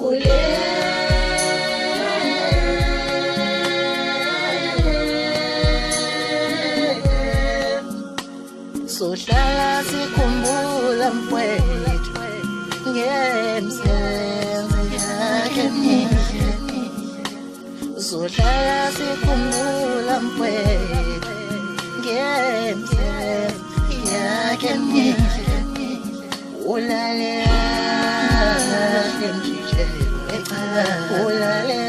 Sohlala sikhumbula mfowethu ngemisebenzi yakhe mihle. Sohlala sikhumbula mfowethu ngemisebenzi yakhe mihle. Ulale emjijeni ecala, ulale